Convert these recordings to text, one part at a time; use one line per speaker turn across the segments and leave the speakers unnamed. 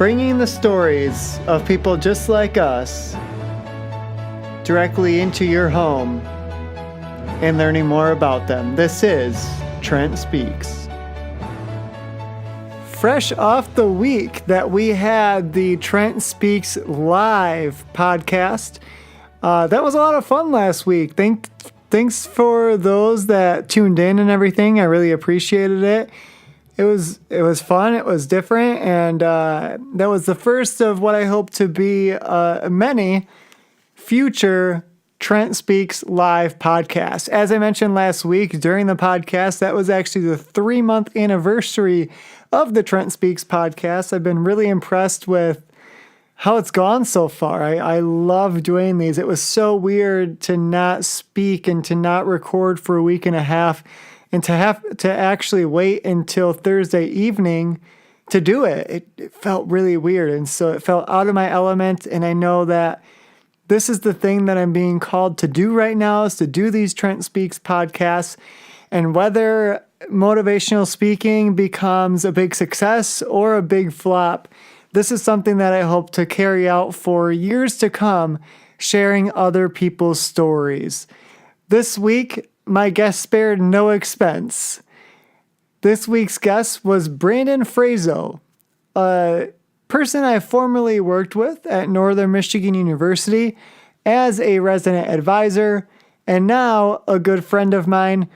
bringing the stories of people just like us directly into your home and learning more about them. This is Trent Speaks. Fresh off the week that we had the Trent Speaks live podcast, that was a lot of fun last week. Thanks for those that tuned in and everything. I really appreciated it. It was fun. It was different, and that was the first of what I hope to be many future Trent Speaks live podcasts. As I mentioned last week during the podcast, that was actually the 3-month anniversary of the Trent Speaks podcast. I've been really impressed with how it's gone so far. I love doing these. It was so weird to not speak and to not record for a week and a half and to have to actually wait until Thursday evening to do it. It felt really weird. And so it felt out of my element. And I know that this is the thing that I'm being called to do right now, is to do these Trent Speaks podcasts. And whether motivational speaking becomes a big success or a big flop, this is something that I hope to carry out for years to come, sharing other people's stories. This week, my guest spared no expense. This week's guest was Brandon Frazo, a person I formerly worked with at Northern Michigan University as a resident advisor, and now a good friend of mine.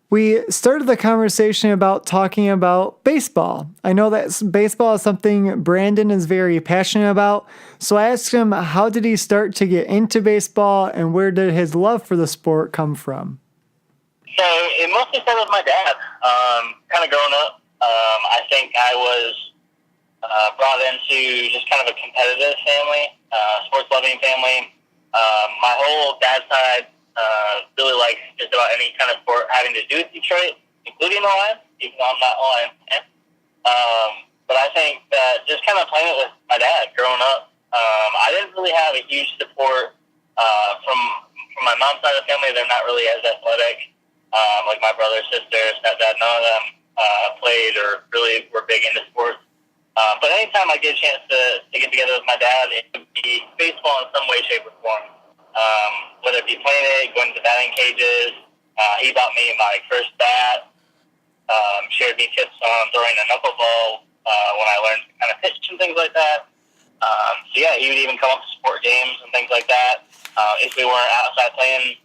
We started the conversation about talking about baseball. I know that baseball is something Brandon is very passionate about, so I asked him how did he start to get into baseball and where did his love for the sport come from?
So it mostly started with my dad. Kind of growing up, I think I was brought into just kind of a competitive family, sports-loving family. My whole dad's side really likes just about any kind of sport having to do with Detroit, including the Lions, even though I'm not a Lions fan. But I think that just kind of playing it with my dad growing up, I didn't really have a huge support from my mom's side of the family. They're not really as athletic. Like my brother, sister, stepdad, none of them played or really were big into sports. But anytime I get a chance to get together with my dad, it would be baseball in some way, shape, or form. Whether it be playing it, going to batting cages, he bought me my first bat, shared me tips on throwing a knuckleball when I learned to kind of pitch and things like that. So yeah, he would even come up to sport games and things like that. If we weren't outside playing,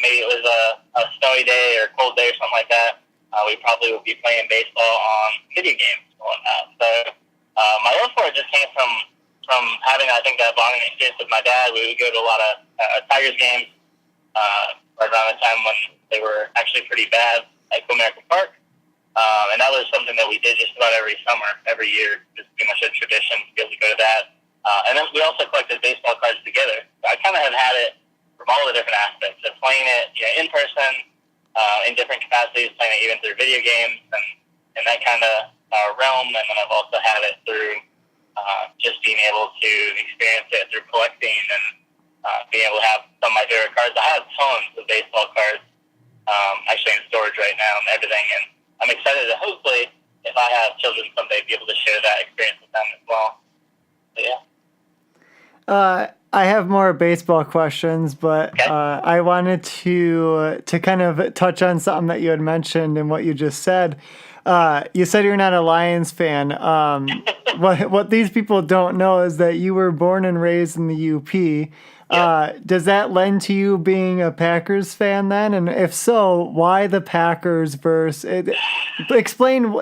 maybe it was a snowy day or cold day or something like that, we probably would be playing baseball on video games and whatnot. So my love for it just came from having, I think, that bonding experience with my dad. We would go to a lot of Tigers games right around the time when they were actually pretty bad at Comerica Park. And that was something that we did just about every summer, every year. It was pretty much a tradition to be able to go to that. And then we also collected baseball cards together. So I kind of have had it from all the different aspects of playing it in person, in different capacities, playing it even through video games and that kind of realm. And then I've also had it through just being able to experience it through collecting and being able to have some of my favorite cards. I have tons of baseball cards actually in storage right now and everything. And I'm excited to hopefully, if I have children someday, be able to share that experience with them as well. So, yeah.
I have more baseball questions, but
okay.
I wanted to kind of touch on something that you had mentioned and what you just said. You said you're not a Lions fan. What these people don't know is that you were born and raised in the UP. Yep. Does that lend to you being a Packers fan then? And if so, why the Packers explain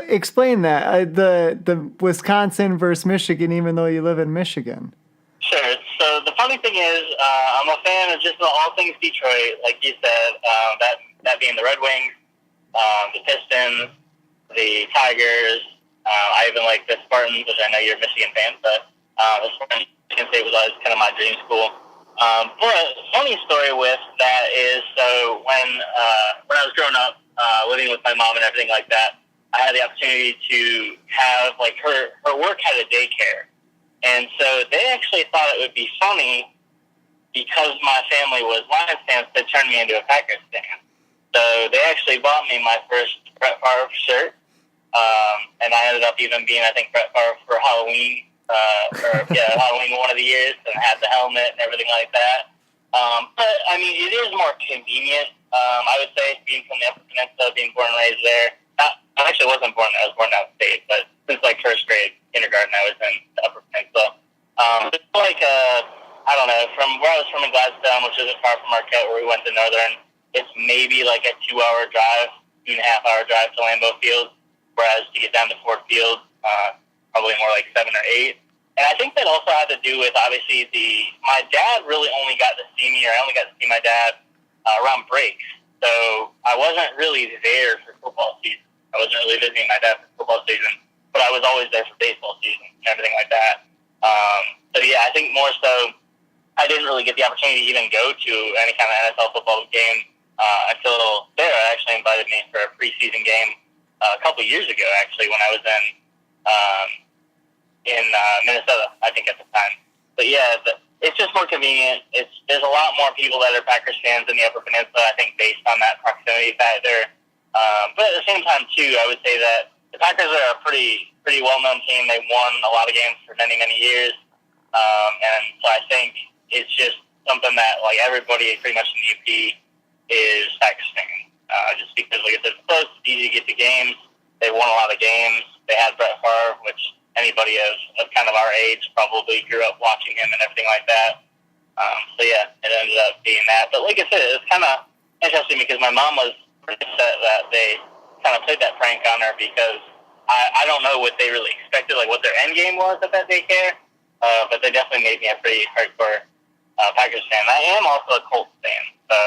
that, the Wisconsin versus Michigan, even though you live in Michigan.
Sure. So the funny thing is, I'm a fan of just about all things Detroit, like you said, that being the Red Wings, the Pistons, the Tigers. I even like the Spartans, which I know you're a Michigan fan, but the Spartans, Michigan State was always kind of my dream school. But a funny story with that is, so when I was growing up, living with my mom and everything like that, I had the opportunity to have, like, her work had a daycare. And so they actually thought it would be funny because my family was Lions fans to turn me into a Packers fan. So they actually bought me my first Brett Favre shirt. And I ended up even being, I think, Brett Favre for Halloween Halloween one of the years, and had the helmet and everything like that. But I mean, it is more convenient. I would say, being from the Upper Peninsula, being born and raised there. I actually wasn't born there. I was born outstate, but since like first grade, kindergarten, I was in the Upper Peninsula. It's like I don't know, from where I was from in Gladstone, which isn't far from Marquette, where we went to Northern. It's maybe like a 2-hour drive, 2.5-hour drive to Lambeau Field. Whereas to get down to Ford Field, probably more like 7 or 8. And I think that also had to do with, obviously, my dad really only got to see me, or I only got to see my dad around breaks. So I wasn't really there for football season. I wasn't really visiting my dad for football season, but I was always there for baseball season and everything like that. So yeah, I think more so I didn't really get the opportunity to even go to any kind of NFL football game until Sarah actually invited me for a preseason game a couple years ago, actually, when I was in Minnesota, I think, at the time. But yeah, it's just more convenient. There's a lot more people that are Packers fans in the Upper Peninsula, I think, based on that proximity factor. But at the same time, too, I would say that the Packers are a pretty well-known team. They've won a lot of games for many, many years. And so I think it's just something that, like, everybody pretty much in the UP is Packers fans. Just because, like I said, it's close, it's easy to get to games. They won a lot of games. They had Brett Favre, which anybody of kind of our age probably grew up watching him and everything like that. So, yeah, it ended up being that. But like I said, it's kind of interesting because my mom was pretty upset that they kind of played that prank on her because I don't know what they really expected, like what their end game was at that daycare. But they definitely made me a pretty hardcore Packers fan. I am also a Colts fan, so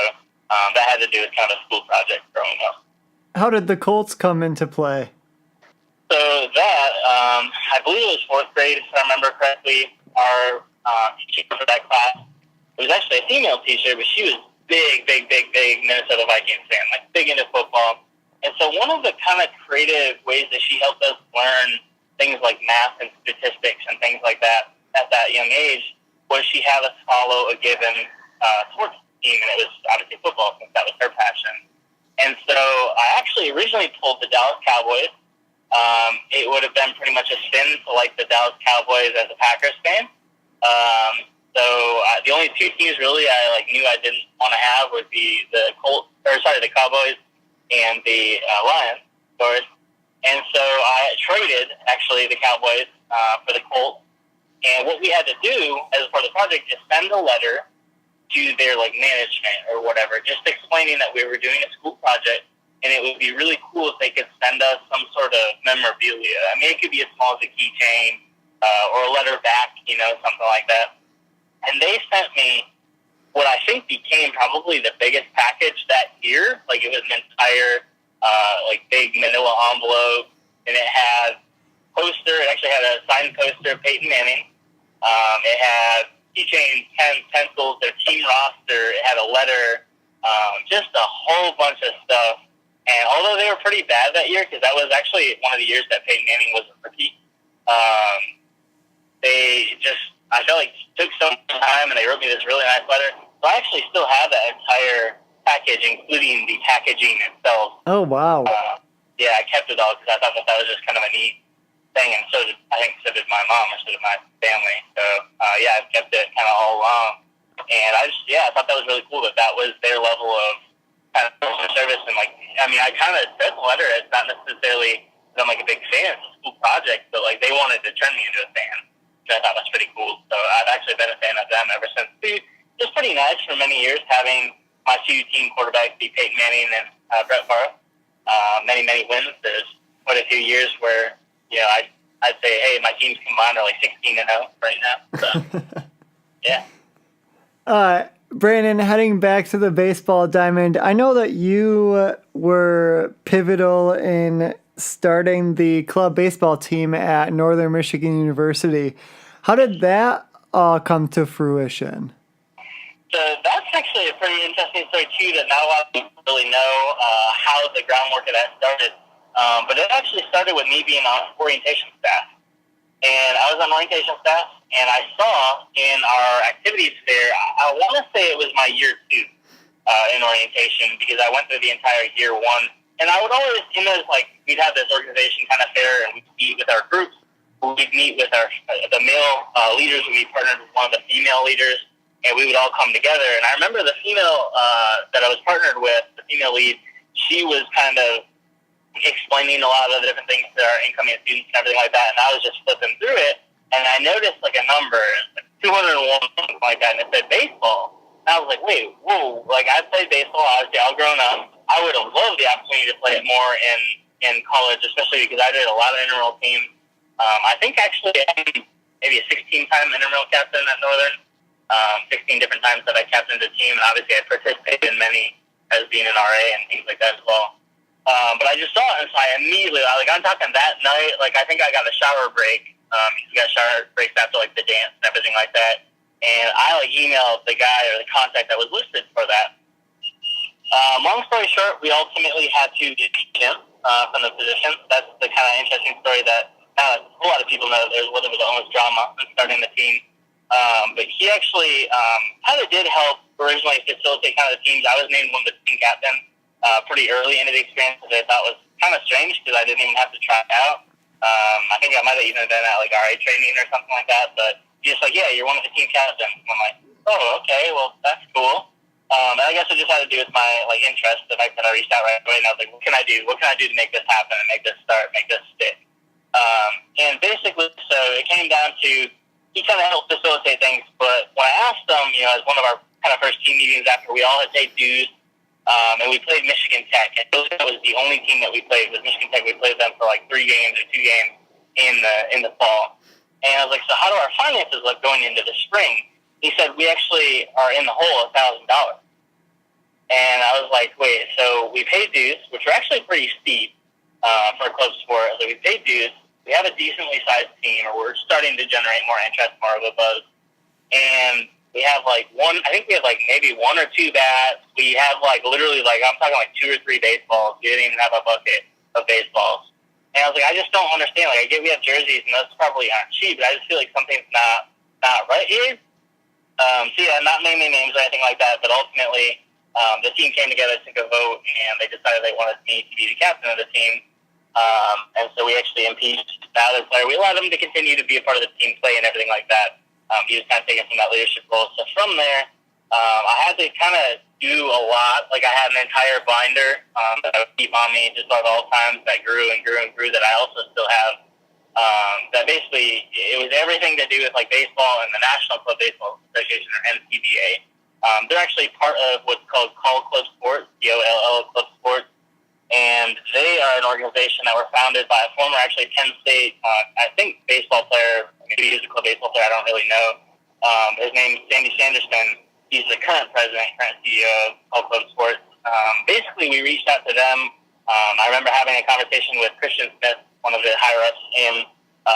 that had to do with kind of a school project growing up.
How did the Colts come into play?
So that, I believe it was 4th grade, if I remember correctly. Our teacher for that class, it was actually a female teacher, but she was big Minnesota Vikings fan, like big into football. And so one of the kind of creative ways that she helped us learn things like math and statistics and things like that at that young age was she had us follow a given sports team, and it was obviously football since that was her passion. And so I actually originally pulled the Dallas Cowboys. It would have been pretty much a sin to like the Dallas Cowboys as a Packers fan. The only two teams really I knew I didn't want to have would be the Cowboys and the Lions, of course. And so I traded actually the Cowboys for the Colts. And what we had to do as part of the project is send a letter to their management or whatever, just explaining that we were doing a school project. And it would be really cool if they could send us some sort of memorabilia. I mean, it could be as small as a keychain or a letter back, something like that. And they sent me what I think became probably the biggest package that year. Like, it was an entire, big manila envelope. And it had poster. It actually had a signed poster of Peyton Manning. It had keychains, pens, pencils, their team roster. It had a letter, just a whole bunch of stuff. And although they were pretty bad that year, because that was actually one of the years that Peyton Manning was a rookie, I felt like took so much time, and they wrote me this really nice letter. So I actually still have that entire package, including the packaging itself.
Oh, wow.
Yeah, I kept it all because I thought that was just kind of a neat thing, and so did my mom, or so did my family. So, I've kept it kind of all along. And I thought that was really cool that was their level of kind of service. And I kind of said in the letter, it's not necessarily that I'm a big fan, it's a school project, but they wanted to turn me into a fan, which I thought was pretty cool. So I've actually been a fan of them ever since. It was pretty nice for many years having my two team quarterbacks be Peyton Manning and Brett Favre. Many wins. There's quite a few years where, I'd say, hey, my teams combined are 16-0 right now. So, yeah.
Brandon, heading back to the baseball diamond, I know that you were pivotal in starting the club baseball team at Northern Michigan University. How did that all come to fruition?
So that's actually a pretty interesting story, too, that not a lot of people really know how the groundwork of that started. But it actually started with me being on orientation staff. And I was on orientation staff, and I saw in our activities there, I want to say it was my year 2 in orientation, because I went through the entire year 1. And I would always, we'd have this organization kind of fair, and we'd meet with our groups we'd meet with the male leaders. We'd be partnered with one of the female leaders, and we would all come together. And I remember the female that I was partnered with, the female lead, she was kind of explaining a lot of the different things to our incoming students and everything like that, and I was just flipping through it, and I noticed like a number, like 201, something like that, and it said baseball. And I was like, wait, whoa, like I played baseball, obviously all grown up. I would have loved the opportunity to play it more in college, especially because I did a lot of intramural teams. I think actually I'm maybe a 16-time intramural captain at Northern, 16 different times that I captained a team, and obviously I participated in many as being an RA and things like that as well. But I just saw it, and so I immediately, like, I'm talking that night, like, I think I got a shower break. You got shower breaks after, like, the dance and everything like that. And I, like, emailed the guy or the contact that was listed for that. Long story short, we ultimately had to impeach him from the position. That's the kind of interesting story that not a whole lot of people know. There was almost drama in starting the team. But he actually kind of did help originally facilitate kind of the teams. I was named one of the team captains pretty early into the experience, which I thought was kind of strange because I didn't even have to try out. I think I might have even been at like RA training or something like that, but he's just like, yeah, you're one of the team captains. And I'm like, oh, okay, well, that's cool. And I guess it just had to do with my like interest, the fact that I reached out right away, and I was like, what can I do? What can I do to make this happen and make this start, make this stick? And basically, so it came down to, he kind of helped facilitate things, but when I asked him, you know, as one of our kind of first team meetings after we all had paid dues, and we played Michigan Tech, and that was the only team that we played was Michigan Tech. We played them for like 3 games or 2 games in the fall. And I was like, so how do our finances look going into the spring? He said, we actually are in the hole $1,000. And I was like, wait, so we paid dues, which are actually pretty steep for a club sport. So we paid dues. We have a decently sized team, or we're starting to generate more interest, more of a buzz. And we have like I think we have like maybe 1 or 2 bats. We have like literally like, I'm talking like 2 or 3 baseballs. We didn't even have a bucket of baseballs. And I was like, I just don't understand. Like, I get we have jerseys, and those probably aren't cheap, but I just feel like something's not right here. So yeah, not naming names or anything like that, but ultimately the team came together, took a vote, and they decided they wanted me to be the captain of the team. And so we actually impeached the other player. We allowed him to continue to be a part of the team play and everything like that. He was kind of taking some of that leadership role. So from there, I had to kind of do a lot. Like, I had an entire binder that I would keep on me just about all times that grew and grew and grew that I also still have. That basically, it was everything to do with, like, baseball and the National Club Baseball Association, or NCBA. They're actually part of what's called Call Club Sports, COLL Club Sports. And they are an organization that were founded by a former, actually, Penn State, I think, baseball player. Maybe he was a club baseball player. I don't really know. His name is Sandy Sanderson. He's the current president, current CEO of Call Club Sports. Basically, we reached out to them. I remember having a conversation with Christian Smith, one of the higher-ups in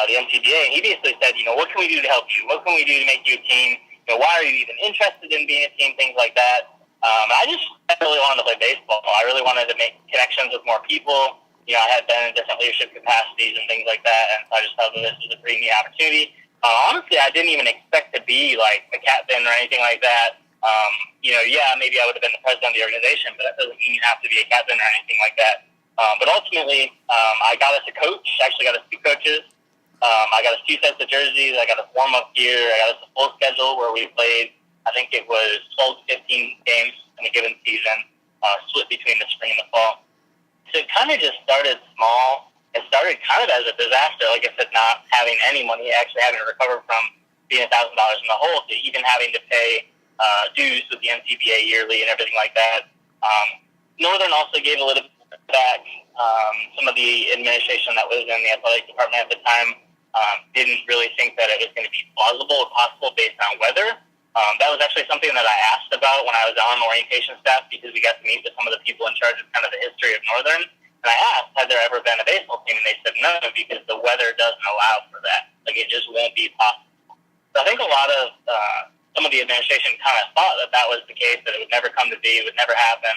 the NCBA, and he basically said, you know, what can we do to help you? What can we do to make you a team? You know, why are you even interested in being a team? Things like that. I really wanted to play baseball. I really wanted to make connections with more people. You know, I had been in different leadership capacities and things like that, and so I just thought that this was a pretty neat opportunity. Honestly, I didn't even expect to be, like, a captain or anything like that. You know, yeah, maybe I would have been the president of the organization, but that doesn't mean you have to be a captain or anything like that. But ultimately, I got us a coach, actually got us 2 coaches. I got us 2 sets of jerseys. I got us warm-up gear. I got us a full schedule where we played, I think it was 12 to 15 games in a given season, split between the spring and the fall. So it kind of just started small. It started kind of as a disaster, like I said, not having any money, actually having to recover from being $1,000 in the hole to even having to pay dues with the NCBA yearly and everything like that. Northern also gave a little bit back. Some of the administration that was in the athletic department at the time didn't really think that it was going to be plausible or possible based on weather. That was actually something that I asked about when I was on orientation staff, because we got to meet with some of the people in charge of kind of the history of Northern. And I asked, had there ever been a baseball team? And they said no, because the weather doesn't allow for that. Like, it just won't be possible. So I think a lot of some of the administration kind of thought that that was the case, that it would never come to be, it would never happen.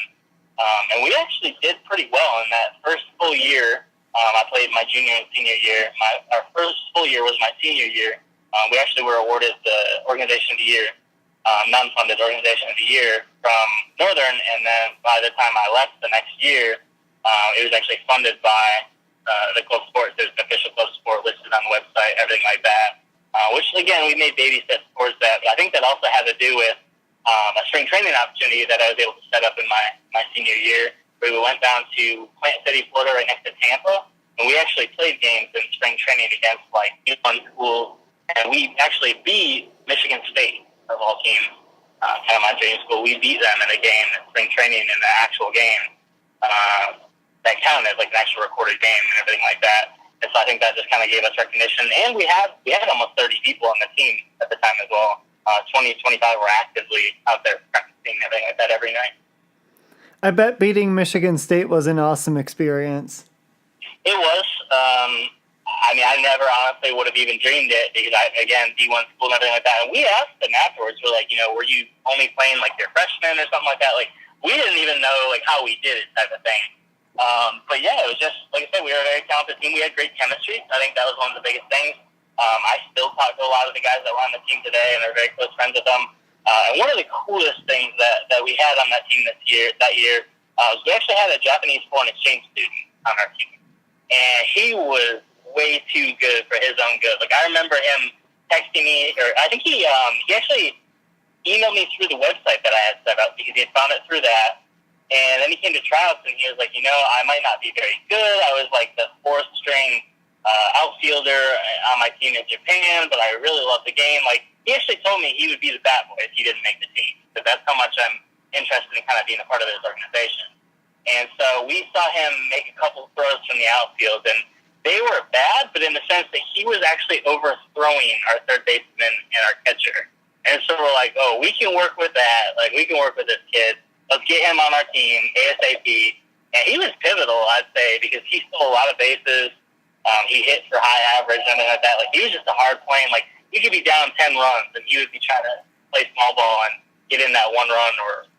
And we actually did pretty well in that first full year. I played my junior and senior year. Our first full year was my senior year. We actually were awarded the Organization of the Year, non-funded Organization of the Year from Northern, and then by the time I left the next year, it was actually funded by the club sport. There's an official club sport listed on the website, everything like that. Which, again, we made baby steps towards that. But I think that also had to do with a spring training opportunity that I was able to set up in my senior year, where we went down to Plant City, Florida, right next to Tampa, and we actually played games in spring training against, like, D1 schools, and we actually beat Michigan State, of all teams, kind of my dream school. We beat them in a game in spring training in the actual game that counted, like an actual recorded game and everything like that. And so I think that just kind of gave us recognition. And we had almost 30 people on the team at the time as well. 20, 25 were actively out there practicing and everything like that every night.
I bet beating Michigan State was an awesome experience.
It was. I mean, I never honestly would have even dreamed it because, again, D1 school and everything like that. And we asked them afterwards, we're like, were you only playing like your freshmen or something like that? Like, we didn't even know like how we did it type of thing. But yeah, it was just, like I said, we were a very talented team. We had great chemistry. I think that was one of the biggest things. I still talk to a lot of the guys that were on the team today and are very close friends with them. And one of the coolest things that we had on that team that year was we actually had a Japanese foreign exchange student on our team. And he was way too good for his own good. Like, I remember him texting me, or I think he actually emailed me through the website that I had set up because he had found it through that. And then he came to tryouts and he was like, I might not be very good. I was like the fourth string outfielder on my team in Japan, but I really love the game. Like, he actually told me he would be the bat boy if he didn't make the team. So that's how much I'm interested in kind of being a part of this organization. And so we saw him make a couple throws from the outfield, and they were bad, but in the sense that he was actually overthrowing our third baseman and our catcher. And so we're like, oh, we can work with that. Like, we can work with this kid. Let's get him on our team ASAP. And he was pivotal, I'd say, because he stole a lot of bases. He hit for high average and everything like that. Like, he was just a hard playing. Like, he could be down 10 runs, and he would be trying to play small ball and get in that one run or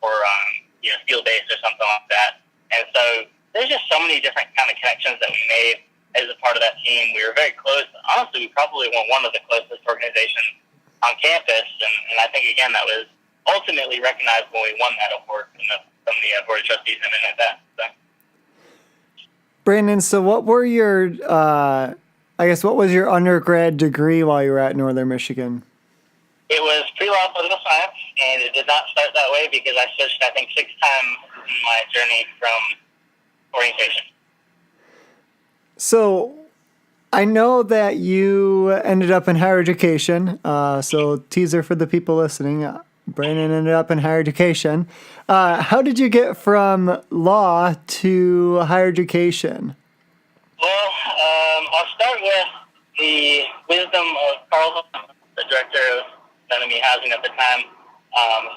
steal base or something like that. And so there's just so many different kind of connections that we made as a part of that team. We were very close. Honestly, we probably were one of the closest organizations on campus. And I think, again, that was ultimately recognized when we won that award from the board of trustees and everything like that. So.
Brandon, so what were your, what was your undergrad degree while you were at Northern Michigan?
It was pre-law political science, and it did not start that way because I switched, I think, 6 times in my journey from orientation.
So I know that you ended up in higher education. So teaser for the people listening, Brandon ended up in higher education. How did you get from law to higher education?
Well, I'll start with the wisdom of Carl, the director of Enemy Housing at the time,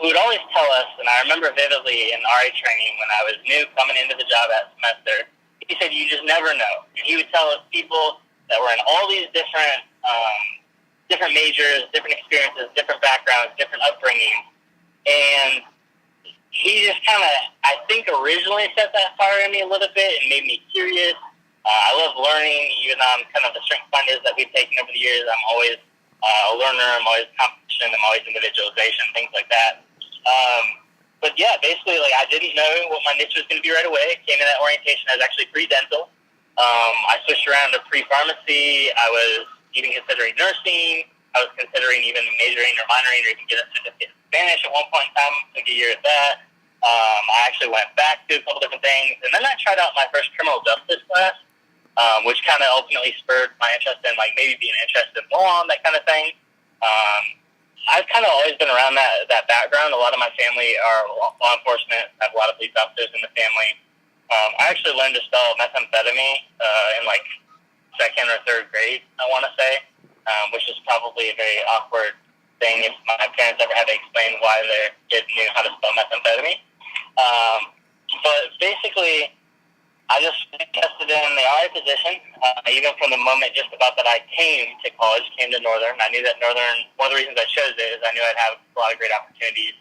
who would always tell us, and I remember vividly in RA training when I was new coming into the job that semester, he said, you just never know. And he would tell us people that were in all these different majors, different experiences, different backgrounds, different upbringings. And he just kind of, I think, originally set that fire in me a little bit and made me curious. I love learning, even on kind of the strength finders that we've taken over the years. I'm always a learner. I'm always competition. I'm always individualization, things like that. But yeah, basically, like, I didn't know what my niche was going to be right away. Came in that orientation as actually pre-dental. I switched around to pre-pharmacy. I was even considering nursing. I was considering even majoring or minoring or even get a certificate in Spanish at one point in time. Took a year at that. I actually went back to a couple different things. And then I tried out my first criminal justice class, which kind of ultimately spurred my interest in, like, maybe being interested in law and that kind of thing. I've kind of always been around that background. A lot of my family are law enforcement. I have a lot of police officers in the family. I actually learned to spell methamphetamine in, like, 2nd or 3rd grade, I want to say, which is probably a very awkward thing if my parents ever had to explain why their kid knew how to spell methamphetamine. But basically, I just interested in the RA position, even from the moment just about that I came to college, came to Northern. I knew that Northern, one of the reasons I chose it is I knew I'd have a lot of great opportunities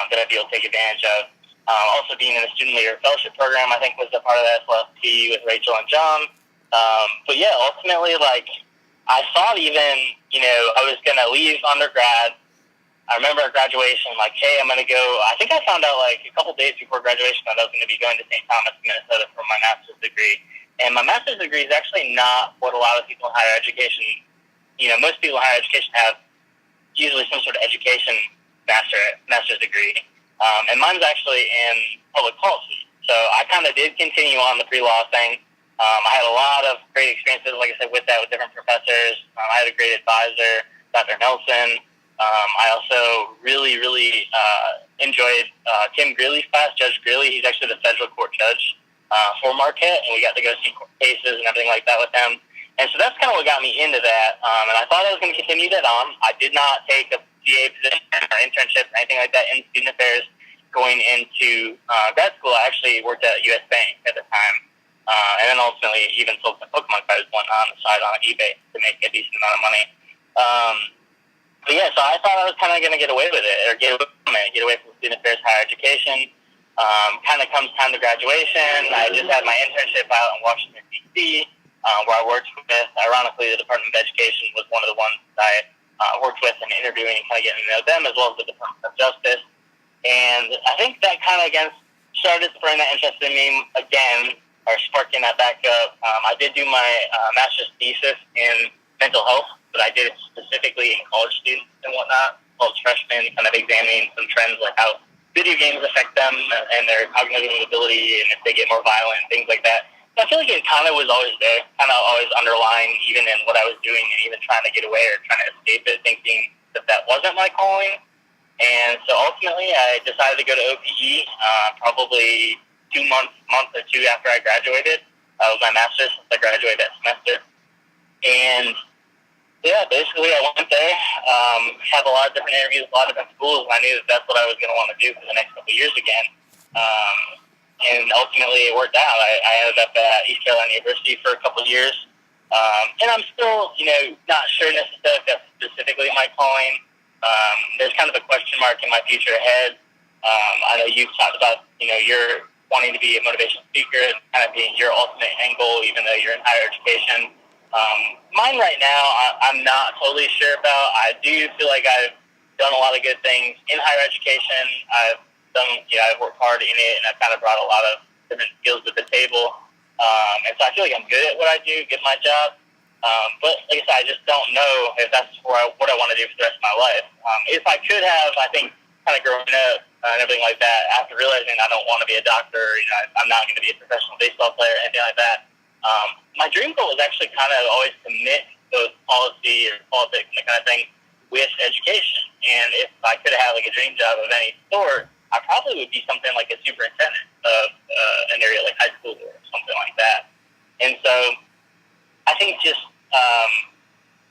that I'd be able to take advantage of. Also being in the Student Leader Fellowship Program, I think, was a part of that SLSP with Rachel and John. But yeah, ultimately, like, I thought even, I was going to leave undergrad. I remember at graduation, like, hey, I'm going to go. I think I found out, like, a couple days before graduation that I was going to be going to St. Thomas, Minnesota for my master's degree. And my master's degree is actually not what a lot of people in higher education, most people in higher education have usually some sort of education master's degree. And mine's actually in public policy. So I kind of did continue on the pre-law thing. I had a lot of great experiences, like I said, with that, with different professors. I had a great advisor, Dr. Nelson. I also really, really enjoyed Tim Greeley's class, Judge Greeley. He's actually the federal court judge for Marquette, and we got to go see court cases and everything like that with him. And so that's kind of what got me into that. And I thought I was going to continue that on. I did not take a CA position or internship or anything like that in student affairs going into grad school. I actually worked at U.S. Bank at the time. And then ultimately even sold some Pokemon cards on the side on eBay to make a decent amount of money. But yeah, so I thought I was kind of going to get away with it, or get away from student affairs, higher education. Kind of comes time to graduation. I just had my internship out in Washington, D.C., where I worked with, ironically, the Department of Education was one of the ones that I worked with in interviewing and kind of getting to know them, as well as the Department of Justice. And I think that kind of, again, started to bring that interest in me again, or sparking that back up. I did do my master's thesis in mental health, but I did it specifically in college students and whatnot, college freshmen, kind of examining some trends like how video games affect them and their cognitive ability, and if they get more violent, things like that. So I feel like it kind of was always there, kind of always underlying, even in what I was doing, and even trying to get away or trying to escape it, thinking that wasn't my calling. And so ultimately, I decided to go to OPE probably 2 months, month or two after I graduated. That was my master's since I graduated that semester. And yeah, basically I went there, had a lot of different interviews, a lot of different schools, and I knew that that's what I was going to want to do for the next couple of years again. And ultimately it worked out. I ended up at East Carolina University for a couple of years. And I'm still, not sure necessarily if that's specifically my calling. There's kind of a question mark in my future ahead. I know you've talked about, you're wanting to be a motivational speaker and kind of being your ultimate end goal, even though you're in higher education. Mine right now, I'm not totally sure about. I do feel like I've done a lot of good things in higher education. I've worked hard in it, and I've kind of brought a lot of different skills to the table. And so I feel like I'm good at what I do, good at my job. But like I said, I just don't know if that's what I want to do for the rest of my life. If I could have, I think, kind of growing up and everything like that, after realizing I don't want to be a doctor, I'm not going to be a professional baseball player, anything like that. My dream goal was actually kind of always to mix those policy or politics and that kind of thing with education. And if I could have like a dream job of any sort, I probably would be something like a superintendent of an area like high school or something like that. And so I think just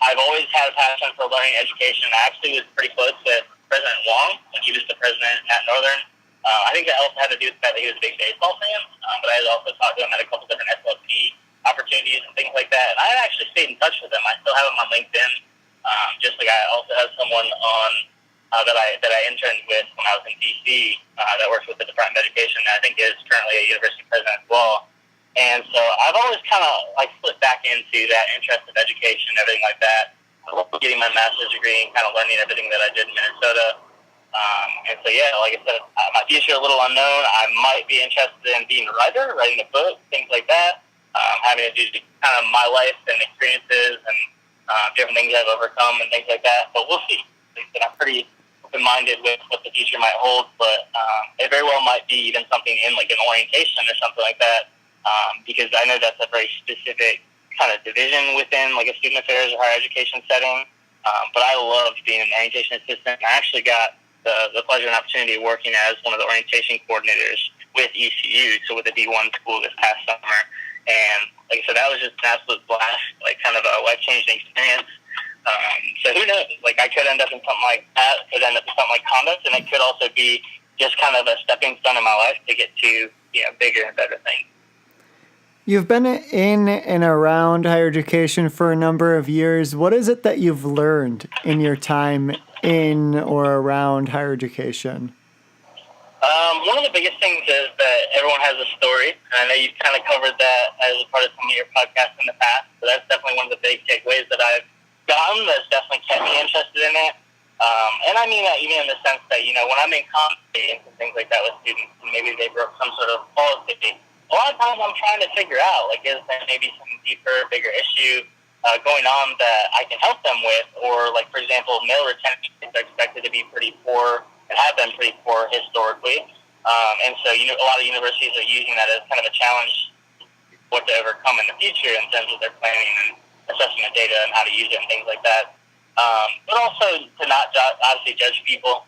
I've always had a passion for learning education. I actually was pretty close with President Wong when he was the president at Northern. I think that also had to do with the fact that he was a big baseball fan, but I had also talked to him at a couple different SLP opportunities and things like that. And I actually stayed in touch with him. I still have him on LinkedIn. Just like I also have someone on that I interned with when I was in DC that works with the Department of Education. That I think is currently a university president as well. And so I've always kind of like slipped back into that interest of education and everything like that. Getting my master's degree and kind of learning everything that I did in Minnesota. And so, yeah, like I said, my future is a little unknown. I might be interested in being a writer, writing a book, things like that, having to do kind of my life and experiences and different things I've overcome and things like that. But we'll see. Like I said, I'm pretty open-minded with what the future might hold, but it very well might be even something in like an orientation or something like that, because I know that's a very specific kind of division within like a student affairs or higher education setting. But I loved being an orientation assistant. And I actually got the pleasure and opportunity of working as one of the orientation coordinators with ECU, so with the D1 school this past summer. And like I said, that was just an absolute blast, like kind of a life-changing experience. So who knows? Like I could end up in something like that, could end up in something like conduct, and it could also be just kind of a stepping stone in my life to get to bigger and better things.
You've been in and around higher education for a number of years. What is it that you've learned in your time in or around higher education?
One of the biggest things is that everyone has a story, and I know you've kind of covered that as a part of some of your podcasts in the past, so that's definitely one of the big takeaways that I've gotten that's definitely kept me interested in it. And I mean that even in the sense that, when I'm in conversations and things like that with students, and maybe they broke some sort of policy, a lot of times I'm trying to figure out, like, is there maybe some deeper, bigger issue going on that I can help them with? Or, like, for example, male retention is expected to be pretty poor and have been pretty poor historically. And so, a lot of universities are using that as kind of a challenge what to overcome in the future in terms of their planning and assessment of data and how to use it and things like that. But also to not obviously judge people.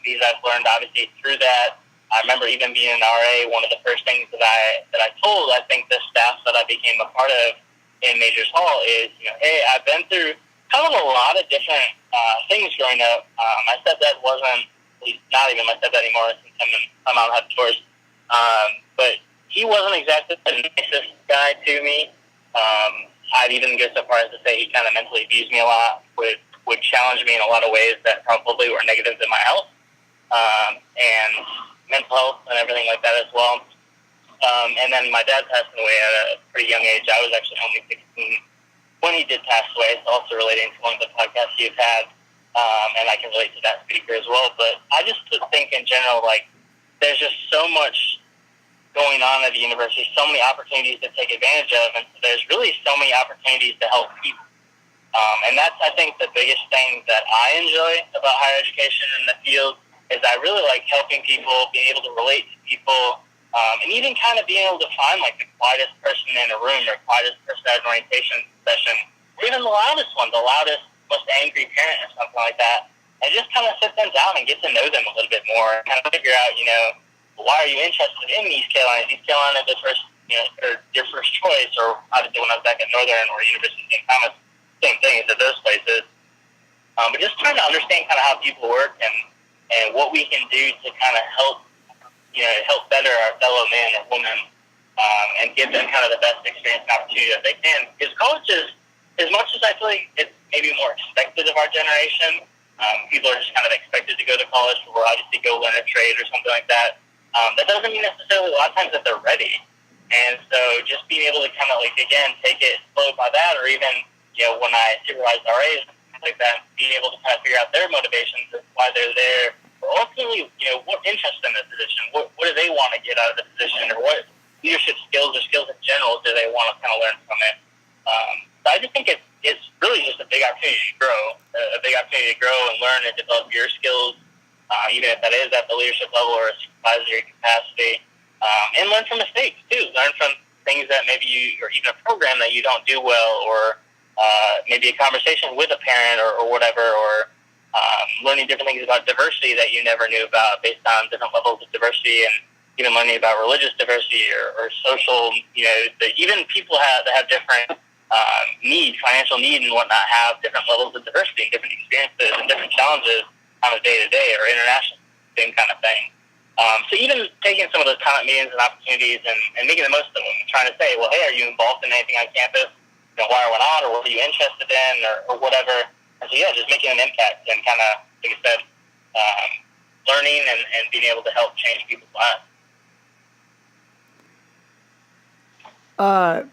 Because I've learned obviously through that. I remember even being an RA, one of the first things that I told, I think, the staff that I became a part of in Majors Hall is, hey, I've been through kind of a lot of different things growing up. My stepdad wasn't, he's not even my stepdad anymore since I'm out of divorce. But he wasn't exactly the nicest guy to me. I'd even go so far as to say he kind of mentally abused me a lot, would challenge me in a lot of ways that probably were negative to my health and mental health and everything like that as well. And then my dad passed away at a pretty young age. I was actually only 16 when he did pass away. It's also relating to one of the podcasts you've had, and I can relate to that speaker as well. But I just think in general, like, there's just so much going on at the university, so many opportunities to take advantage of, and there's really so many opportunities to help people. And that's, I think, the biggest thing that I enjoy about higher education in the field is I really like helping people, being able to relate to people, and even kind of being able to find, like, the quietest person in a room or quietest person at an orientation session, or even the loudest one, the loudest, most angry parent or something like that, and just kind of sit them down and get to know them a little bit more, and kind of figure out, why are you interested in East Carolina? Is East Carolina the first, or your first choice? Or obviously when I was back at Northern or University of St. Thomas, same thing as at those places. But just trying to understand kind of how people work and what we can do to kind of help, help better our fellow men and women, and give them kind of the best experience and opportunity that they can. Because college is, as much as I feel like it's maybe more expected of our generation, people are just kind of expected to go to college or obviously go learn a trade or something like that. That doesn't mean necessarily a lot of times that they're ready. And so just being able to kind of, like, again, take it slow by that, or even, when I supervise RAs, like that, being able to kind of figure out their motivations and why they're there, or ultimately, what interests them in the position, what do they want to get out of the position, or what leadership skills or skills in general do they want to kind of learn from it. So I just think it's really just a big opportunity to grow, and learn and develop your skills, even if that is at the leadership level or a supervisory capacity, and learn from mistakes too. Learn from things that maybe or even a program that you don't do well, or maybe a conversation with a parent or whatever, or learning different things about diversity that you never knew about based on different levels of diversity, and even learning about religious diversity or social, even people that have different financial need and whatnot, have different levels of diversity and different experiences and different challenges on a day-to-day or international, same kind of thing. So even taking some of those talent meetings and opportunities and making the most of them, trying to say, well, hey, are you involved in anything on campus? Why or why not, or what are you interested in, or whatever. And so, yeah, just making an impact and kind of, like I said, learning and being able to help change people's lives.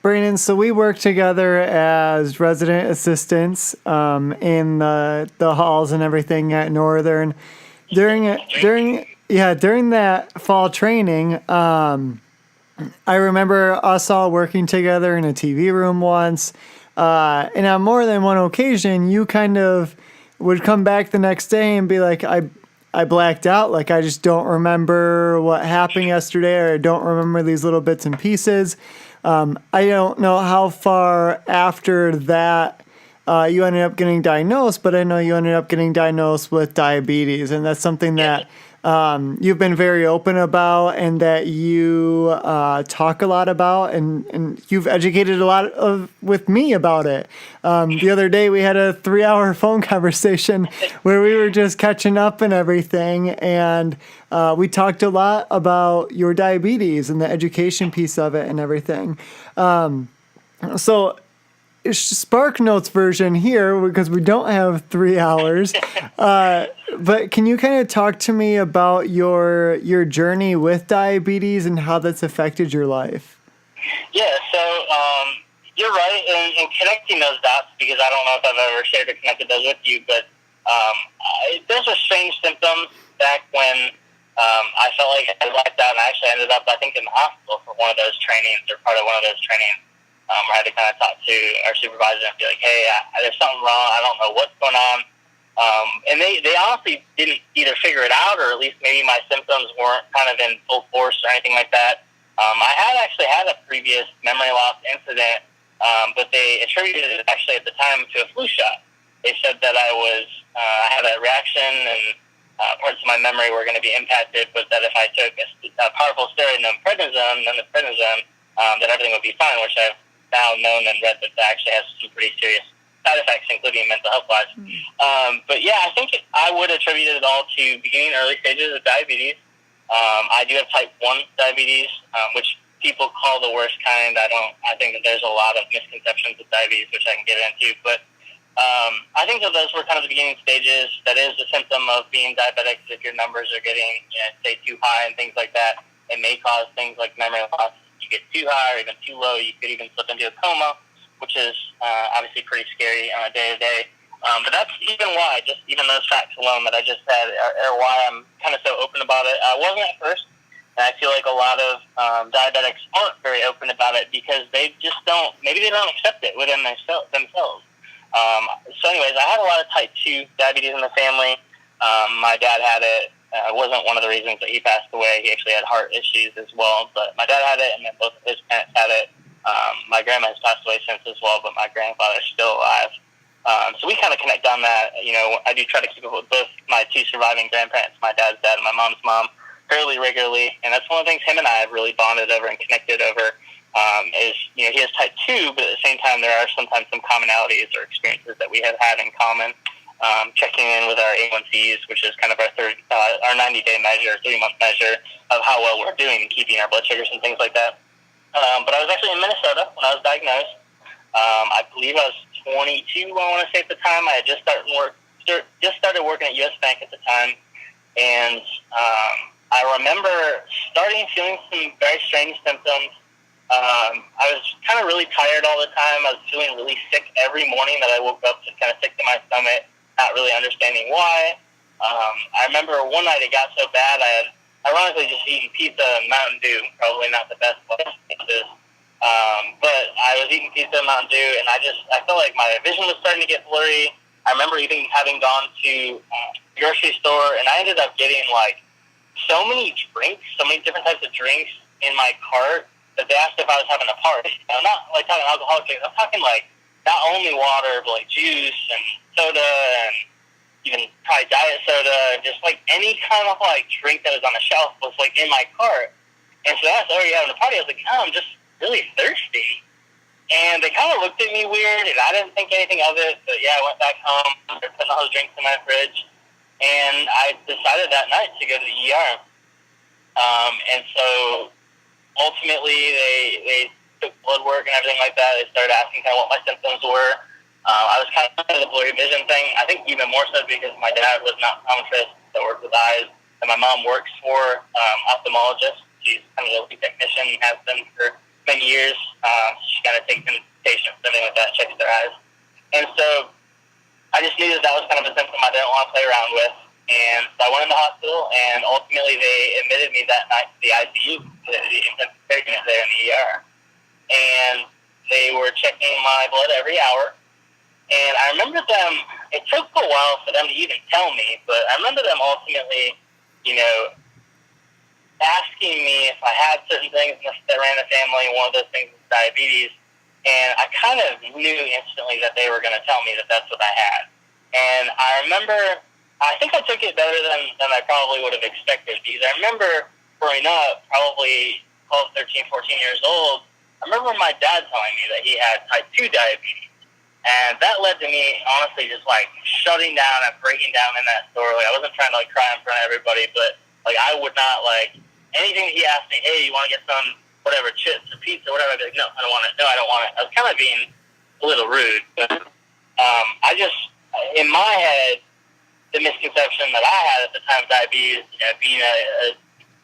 Brandon, so we work together as resident assistants in the halls and everything at Northern. During that fall training, I remember us all working together in a TV room once, and on more than one occasion, you kind of would come back the next day and be like, I blacked out, like I just don't remember what happened yesterday, or I don't remember these little bits and pieces. I don't know how far after that you ended up getting diagnosed, but I know you ended up getting diagnosed with diabetes, and that's something that you've been very open about, and that you talk a lot about, and you've educated a lot with me about it. The other day we had a 3-hour phone conversation where we were just catching up and everything, and we talked a lot about your diabetes and the education piece of it and everything. So Spark Notes version here, because we don't have 3 hours. But can you kind of talk to me about your journey with diabetes and how that's affected your life?
Yeah, so you're right in connecting those dots, because I don't know if I've ever shared or connected those with you, but those were strange symptoms back when I felt like I left out, and I actually ended up, I think, in the hospital for one of those trainings, or part of one of those trainings, where I had to kind of talk to our supervisor and be like, hey, there's something wrong. I don't know what's going on. And they honestly didn't either figure it out, or at least maybe my symptoms weren't kind of in full force or anything like that. I had actually had a previous memory loss incident, but they attributed it actually at the time to a flu shot. They said that I had a reaction and parts of my memory were going to be impacted, but that if I took a powerful steroid known prednisone, that everything would be fine, which I've now known and read that actually has some pretty serious side effects, including mental health-wise. But yeah, I think I would attribute it all to beginning early stages of diabetes. I do have type 1 diabetes, which people call the worst kind. I think that there's a lot of misconceptions of diabetes, which I can get into, but I think that those were kind of the beginning stages. That is a symptom of being diabetic. If your numbers are getting, say, too high and things like that, it may cause things like memory loss. If you get too high or even too low, you could even slip into a coma, which is obviously pretty scary on a day-to-day. But that's even why, just even those facts alone that I just said, are why I'm kind of so open about it. I wasn't at first, and I feel like a lot of diabetics aren't very open about it because they just maybe they don't accept it within themselves. So anyways, I had a lot of type 2 diabetes in the family. My dad had it. It wasn't one of the reasons that he passed away. He actually had heart issues as well, but my dad had it, and then both of his parents had it. My grandma has passed away since as well, but my grandfather's still alive. So we kind of connect on that. I do try to keep up with both my 2 surviving grandparents, my dad's dad and my mom's mom, fairly regularly, and that's one of the things him and I have really bonded over and connected over. He has type 2, but at the same time, there are sometimes some commonalities or experiences that we have had in common. Checking in with our A1Cs, which is kind of our 90-day measure, 3-month measure of how well we're doing in keeping our blood sugars and things like that. But I was actually in Minnesota when I was diagnosed. I believe I was 22, I want to say at the time. I had just started working at U.S. Bank at the time, and I remember feeling some very strange symptoms. I was kind of really tired all the time. I was feeling really sick every morning that I woke up, just kind of sick to my stomach, not really understanding why. I remember one night it got so bad, I had ironically just eaten pizza and Mountain Dew, probably not the best places. But I was eating pizza and Mountain Dew, and I felt like my vision was starting to get blurry. I remember having gone to the grocery store, and I ended up getting so many drinks, so many different types of drinks in my cart, that they asked if I was having a party. I'm not talking alcoholic drinks. I'm talking not only water, but juice and soda and even probably diet soda and just any kind of drink that was on the shelf was in my cart. And so they asked, "Oh, are you having a party?" I was like, "No, I'm just really thirsty." And they kind of looked at me weird, and I didn't think anything of it. But yeah, I went back home, started putting all those drinks in my fridge, and I decided that night to go to the ER. And so ultimately, they took blood work and everything like that. They started asking kind of what my symptoms were. I was kind of the blurry vision thing. I think even more so because my dad was an optometrist that worked with eyes, and my mom works for ophthalmologist. She's kind of a local technician, has been for many years. She kind of takes in patients, something like that, checks their eyes. And so I just knew that was kind of a symptom I didn't want to play around with. And so I went in the hospital, and ultimately they admitted me that night to the ICU, to the intensive care unit there in the ER. And they were checking my blood every hour. And I remember them, it took a while for them to even tell me, but I remember them ultimately, asking me if I had certain things that ran the family, and one of those things was diabetes. And I kind of knew instantly that they were going to tell me that that's what I had. And I remember, I think I took it better than I probably would have expected, because I remember growing up, probably 12, 13, 14 years old, I remember my dad telling me that he had type 2 diabetes. And that led to me, honestly, just shutting down and breaking down in that store. I wasn't trying to cry in front of everybody, but I would not anything he asked me, "Hey, you want to get some whatever chips or pizza or whatever?" I'd be like, "No, I don't want it. No, I don't want it." I was kind of being a little rude, but I just in my head, the misconception that I had at the time of diabetes, being a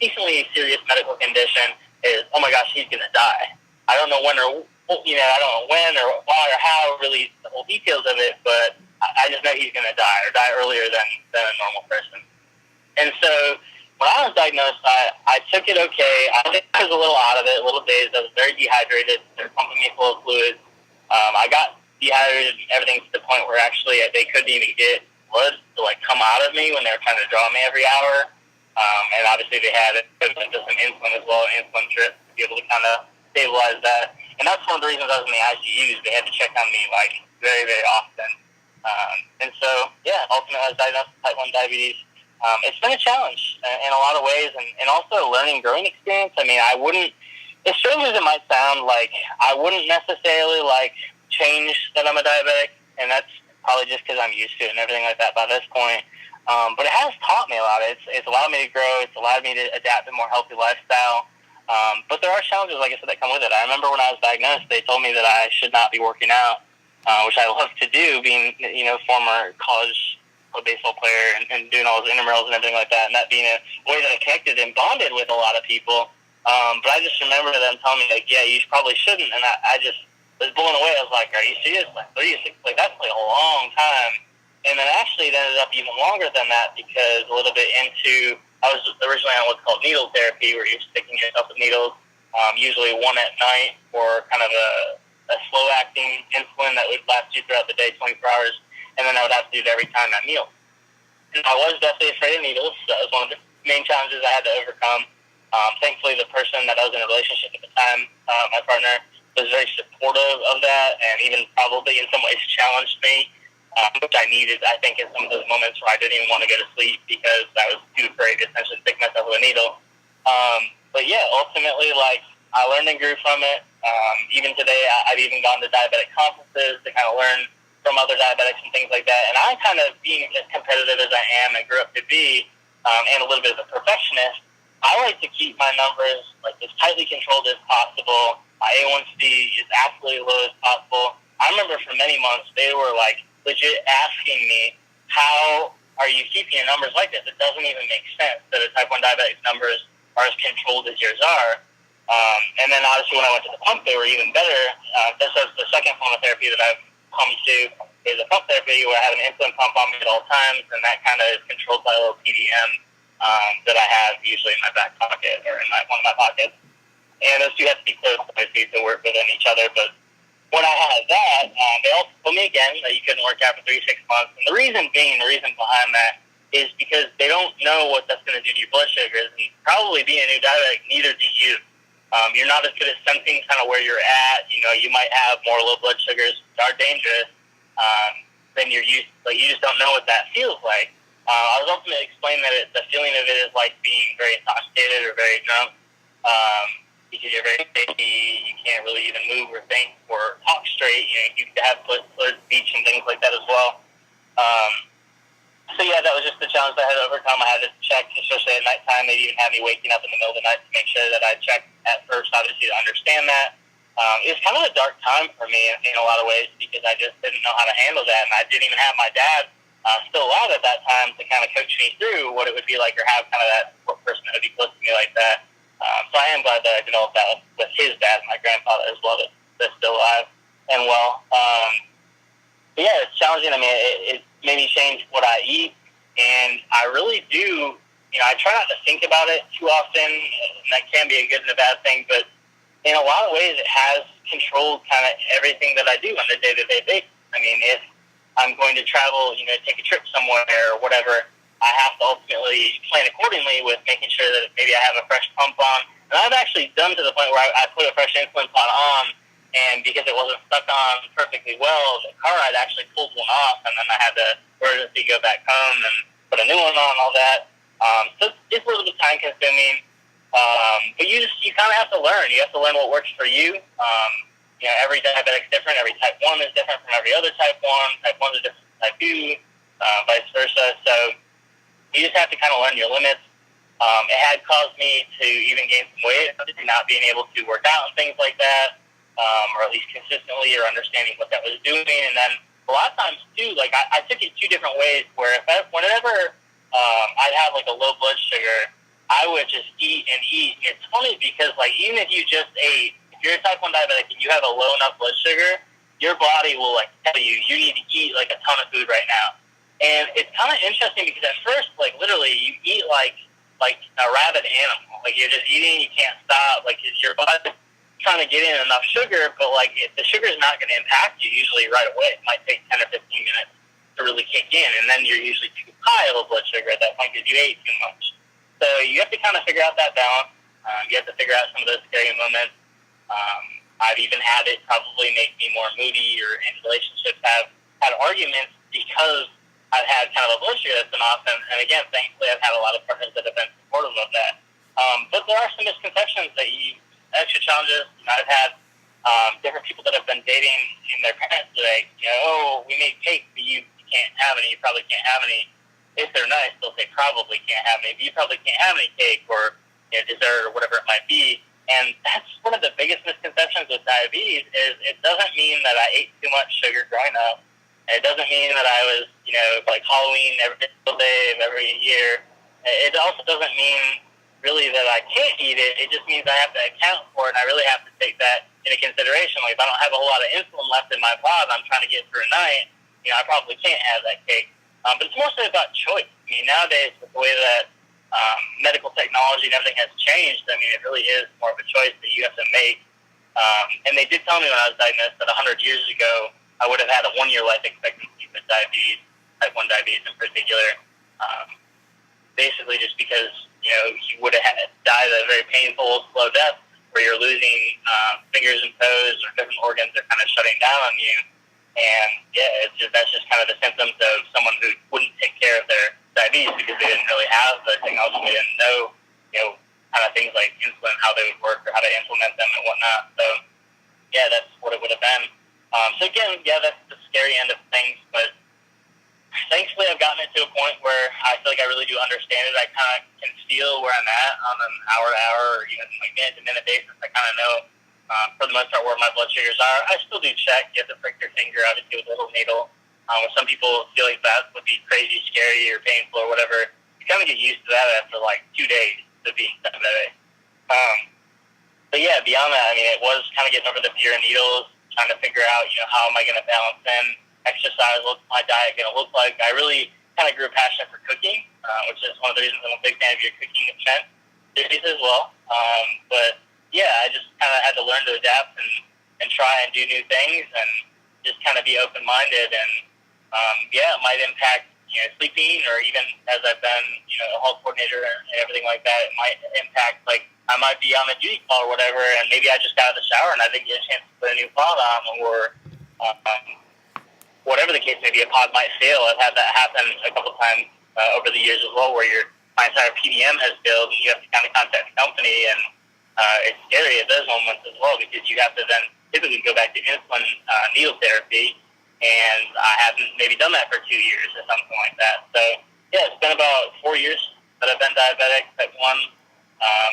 decently serious medical condition, is, "Oh my gosh, he's gonna die." I don't know when or I don't know when or why or how, really the whole details of it, but I just know he's going to die or die earlier than a normal person. And so when I was diagnosed, I took it okay. I think I was a little out of it, a little dazed. I was very dehydrated. They were pumping me full of fluids. I got dehydrated and everything to the point where actually they couldn't even get blood to like come out of me when they were trying to draw me every hour. And obviously they had just some insulin as well, an insulin drip to be able to kind of stabilize that. And that's one of the reasons I was in the ICU. They had to check on me like very, very often. And so, yeah, ultimately I was diagnosed with type 1 diabetes. It's been a challenge in a lot of ways, and also a learning, growing experience. I mean, I wouldn't, as strange as it might sound, like, I wouldn't necessarily, like, change that I'm a diabetic, and that's probably just because I'm used to it and everything like that by this point. But it has taught me a lot. It's allowed me to grow. It's allowed me to adapt a more healthy lifestyle. But there are challenges, like I said, that come with it. I remember when I was diagnosed, they told me that I should not be working out, which I love to do, being, former college baseball player and doing all those intramurals and everything like that, and that being a way that I connected and bonded with a lot of people. But I just remember them telling me, like, yeah, you probably shouldn't, and I just was blown away. I was like, are you serious? Like 36, like that's like a long time. And then actually it ended up even longer than that, because a little bit into, I was originally on what's called needle therapy, where you're sticking yourself with needles, usually one at night, or kind of a slow-acting insulin that would last you throughout the day, 24 hours. And then I would have to do it every time I meal. And I was definitely afraid of needles. That was one of the main challenges I had to overcome. Thankfully, the person that I was in a relationship at the time, my partner, was very supportive of that, and even probably in some ways challenged me, which I needed, I think, in some of those moments where I didn't even want to go to sleep because I was too afraid to essentially stick myself with a needle. But yeah, ultimately, like, I learned and grew from it. Even today, I've even gone to diabetic conferences to kind of learn from other diabetics and things like that. And I kind of, being as competitive as I am and grew up to be, and a little bit of a perfectionist, I like to keep my numbers like as tightly controlled as possible. My A1C is absolutely low as possible. I remember for many months, they were like legit asking me, how are you keeping your numbers like this? It doesn't even make sense that a type 1 diabetic's numbers are as controlled as yours are. And then obviously when I went to the pump, they were even better. This was the second form of therapy that I've come to, is a pump therapy where I have an insulin pump on me at all times, and that kind of is controlled by a little PDM that I have usually in my back pocket or in one of my pockets. And those two have to be close, obviously, to work within each other. But when I had that, they also told me again that you couldn't work out for 3 to 6 months. And the reason behind that is because they don't know what that's going to do to your blood sugars. And probably being a new diabetic, neither do you. You're not as good at sensing kind of where you're at. You might have more low blood sugars, which are dangerous, than you're used to. Like, you just don't know what that feels like. I was ultimately explaining that the feeling of it is like being very intoxicated or very drunk, because you're very shaky, you can't really even move or think or talk straight. You have slurred speech and things like that as well. So yeah, that was just the challenge that I had to overcome. I had to check, especially at nighttime. They'd even have me waking up in the middle of the night to make sure that I checked at first, obviously, to understand that. It was kind of a dark time for me in a lot of ways, because I just didn't know how to handle that, and I didn't even have my dad still alive at that time to kind of coach me through what it would be like, or have kind of that support person that would be close to me like that. So I am glad that I developed that with his dad, my grandfather as well, that's still alive and well. But yeah, it's challenging. I mean, it made me change what I eat, and I really do, I try not to think about it too often, and that can be a good and a bad thing, but in a lot of ways it has controlled kind of everything that I do on a day-to-day basis. I mean, if I'm going to travel, take a trip somewhere or whatever, I have to ultimately plan accordingly with making sure that maybe I have a fresh pump on. And I've actually done to the point where I put a fresh insulin pump on, and because it wasn't stuck on perfectly well, the car ride actually pulled one off, and then I had to emergency go back home and put a new one on, all that. So it's a little bit time consuming, but you kind of have to learn. You have to learn what works for you. Every diabetic's different. Every type 1 is different from every other type 1. Type 1 is different from type 2, vice versa. So you just have to kind of learn your limits. It had caused me to even gain some weight, not being able to work out and things like that, or at least consistently, or understanding what that was doing. And then a lot of times too, like I took it 2 different ways, where whenever I'd have like a low blood sugar, I would just eat and eat. And it's funny because like even if you just ate, if you're a type 1 diabetic and you have a low enough blood sugar, your body will like tell you need to eat like a ton of food right now. And it's kind of interesting because at first, like literally, you eat like like a rabid animal. Like you're just eating, you can't stop. Like it's your body trying to get in enough sugar, but like the sugar is not going to impact you usually right away. It might take 10 or 15 minutes to really kick in, and then you're usually too high of a blood sugar at that point because you ate too much. So you have to kind of figure out that balance. You have to figure out some of those scary moments. I've even had it probably make me more moody, or in relationships have had arguments because I've had kind of a blood sugar that's been off. And again, thankfully, I've had a lot of partners that have been supportive of that. But there are some misconceptions that extra challenges. I've had different people that have been dating and their parents say, oh, we made cake, but you can't have any. You probably can't have any. If they're nice, they'll say probably can't have any. But you probably can't have any cake or dessert or whatever it might be. And that's one of the biggest misconceptions with diabetes is it doesn't mean that I ate too much sugar growing up. It doesn't mean that I was, like Halloween every single day of every year. It also doesn't mean really that I can't eat it. It just means I have to account for it, and I really have to take that into consideration. Like if I don't have a whole lot of insulin left in my blood, I'm trying to get through a night, I probably can't have that cake. But it's more so about choice. Nowadays, with the way that medical technology and everything has changed, it really is more of a choice that you have to make. And they did tell me when I was diagnosed that 100 years ago, I would have had a 1-year life expectancy with diabetes, type 1 diabetes in particular. Basically just because, you would have died a very painful, slow death where you're losing fingers and toes or different organs are kind of shutting down on you. And that's just kind of the symptoms of someone who wouldn't take care of their diabetes because they didn't really have the technology. They didn't know, kind of things like insulin, how they would work or how to implement them and whatnot. So, that's what it would have been. So again, that's the scary end of things, but thankfully I've gotten it to a point where I feel like I really do understand it. I kind of can feel where I'm at on an hour-to-hour or even like minute-to-minute basis. I kind of know for the most part where my blood sugars are. I still do check. You have to prick your finger, obviously, with a little needle. Some people feel like that would be crazy, scary, or painful or whatever. You kind of get used to that after like 2 days of being diabetic. But beyond that, it was kind of getting over the fear of needles, trying to figure out, how am I going to balance in exercise, what's my diet going to look like. I really kind of grew a passion for cooking, which is one of the reasons I'm a big fan of your cooking and Trent series as well. But I just kind of had to learn to adapt and try and do new things and just kind of be open-minded. And it might impact sleeping, or even as I've been a hall coordinator and everything like that, it might impact like I might be on a duty call or whatever, and maybe I just got out of the shower and I didn't get a chance to put a new pod on, or whatever the case may be, a pod might fail. I've had that happen a couple times over the years as well, where my entire PDM has failed and you have to kind of contact the company, and it's scary at those moments as well because you have to then typically go back to insulin needle therapy, and I haven't maybe done that for 2 years or something like that. So it's been about 4 years that I've been diabetic type 1.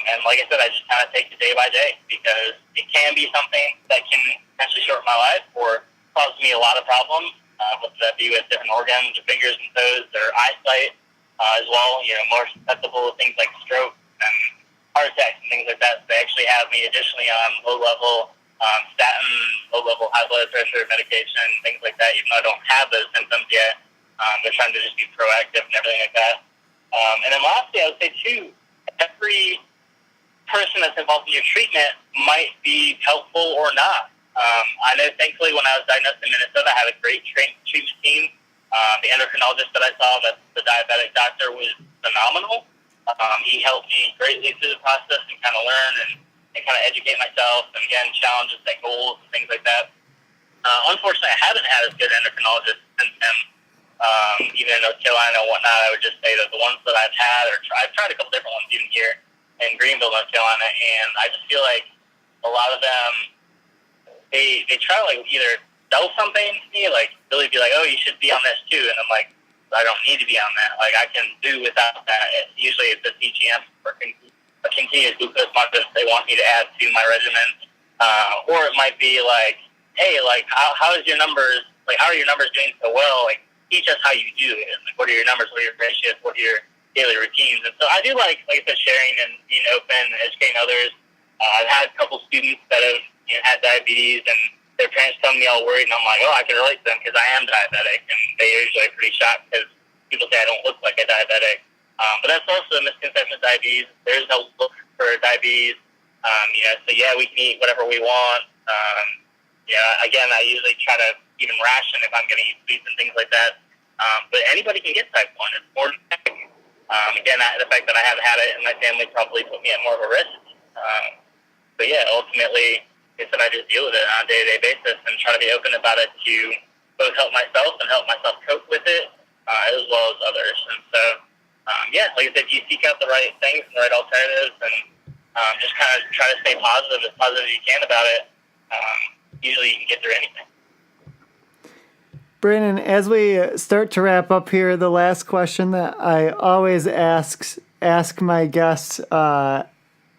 And like I said, I just kind of take it day by day because it can be something that can potentially shorten my life or cause me a lot of problems, whether that be with different organs or fingers and toes or eyesight as well, more susceptible to things like stroke and heart attacks and things like that. So they actually have me additionally on low-level statin, low-level high blood pressure medication, things like that, even though I don't have those symptoms yet. They're trying to just be proactive and everything like that. And then lastly, I would say, too, every person that's involved in your treatment might be helpful or not. I know, thankfully, when I was diagnosed in Minnesota, I had a great treatment team. The endocrinologist that I saw, that's the diabetic doctor, was phenomenal. He helped me greatly through the process and kind of learn and kind of educate myself and, again, challenges, set goals, and things like that. Unfortunately, I haven't had as good endocrinologists since him. Even in North Carolina and whatnot, I would just say that the ones that I've had, I've tried a couple different ones even here in Greenville, North Carolina, and I just feel like a lot of them, they try to like either sell something to me, like really be like, oh, you should be on this too, and I'm like, I don't need to be on that. Like I can do without that. Usually it's a CGM or a continuous glucose monitor they want me to add to my regimen, or it might be like, hey, like how is your numbers? Like how are your numbers doing so well? Like teach us how you do it. Like what are your numbers? What are your ratios? What are your daily routines? And so I do like I said, sharing and being open, and educating others. I've had a couple students that have had diabetes, and their parents come to me all worried, and I'm like, oh, I can relate to them because I am diabetic, and they usually are pretty shocked because people say I don't look like a diabetic. But that's also a misconception of diabetes. There's no look for diabetes. So yeah, we can eat whatever we want. Again, I usually try to even ration if I'm going to eat sweets and things like that. But anybody can get type 1. It's more again, the fact that I haven't had it in my family probably put me at more of a risk. But yeah, ultimately, it's that I just deal with it on a day-to-day basis and try to be open about it to both help myself and help myself cope with it, as well as others. And so, like I said, if you seek out the right things and the right alternatives and just kind of try to stay positive as you can about it, usually you can get through anything.
Brandon, as we start to wrap up here, the last question that I always ask my guests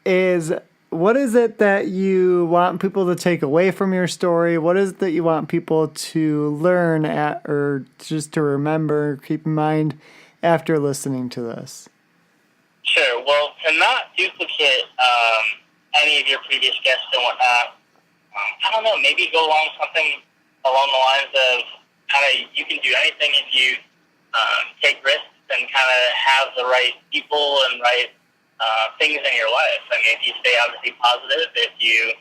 is, what is it that you want people to take away from your story? What is it that you want people to learn or just to remember, keep in mind after listening to this?
Sure. Well, to not duplicate any of your previous guests and whatnot, I don't know, maybe go along something along the lines of you can do anything if you take risks and kind of have the right people and right things in your life. I mean, if you stay obviously positive, if you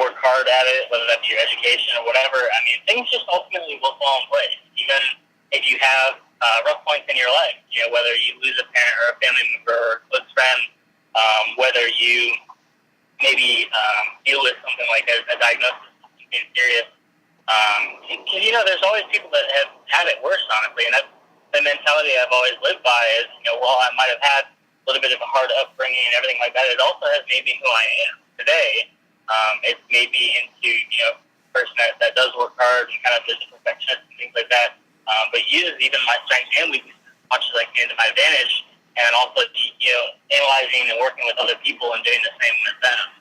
work hard at it, whether that be your education or whatever, I mean, things just ultimately will fall in place. Even if you have rough points in your life, whether you lose a parent or a family member or a close friend, whether you maybe deal with something like a diagnosis, something serious. Because, there's always people that have had it worse, honestly, and that's the mentality I've always lived by is, while I might have had a little bit of a hard upbringing and everything like that, it also has made me who I am today. It's made me into, a person that does work hard and kind of is a perfectionist and things like that, but uses even my strengths and weaknesses as much as I can to my advantage, and also, analyzing and working with other people and doing the same with them.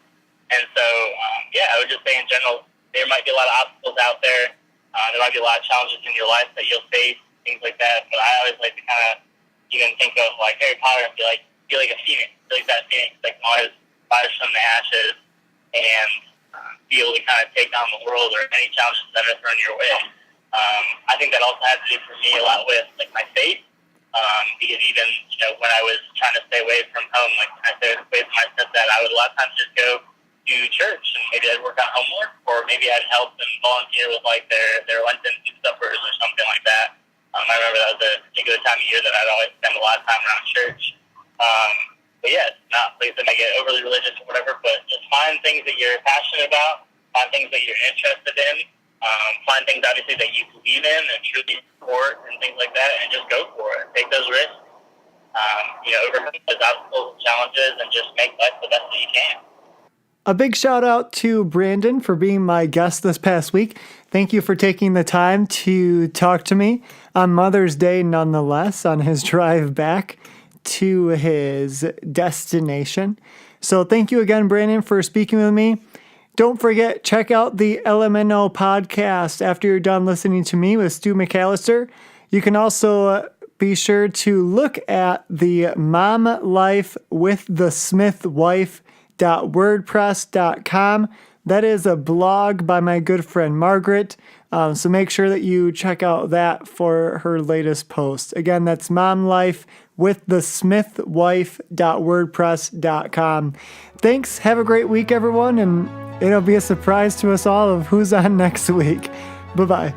And so, I would just say in general, there might be a lot of obstacles out there. There might be a lot of challenges in your life that you'll face, things like that. But I always like to kind of even think of like Harry Potter and be like a phoenix, be like that phoenix that can always rise from the ashes and be able to kind of take on the world or any challenges that are thrown your way. I think that also has to do for me a lot with like my faith, because even when I was trying to stay away from home, like I stayed away from my stepdad, I would a lot of times just go to church and maybe I'd work on homework, or maybe I'd help and volunteer with like their Lenten food suppers or something like that. I remember that was a particular time of year that I'd always spend a lot of time around church. But yeah, it's not please to make it overly religious or whatever, but just find things that you're passionate about, find things that you're interested in, find things obviously that you believe in and truly support and things like that, and just go for it. Take those risks, overcome those obstacles and challenges, and just make life the best that you can.
A big shout out to Brandon for being my guest this past week. Thank you for taking the time to talk to me on Mother's Day, nonetheless, on his drive back to his destination. So thank you again, Brandon, for speaking with me. Don't forget, check out the LMNO podcast after you're done listening to me with Stu McAllister. You can also be sure to look at the Mom Life with the Smith Wife .wordpress.com. That is a blog by my good friend Margaret. So make sure that you check out that for her latest post. Again, that's Mom Life with the smithwife.wordpress.com. Thanks. Have a great week, everyone. And it'll be a surprise to us all of who's on next week. Bye-bye.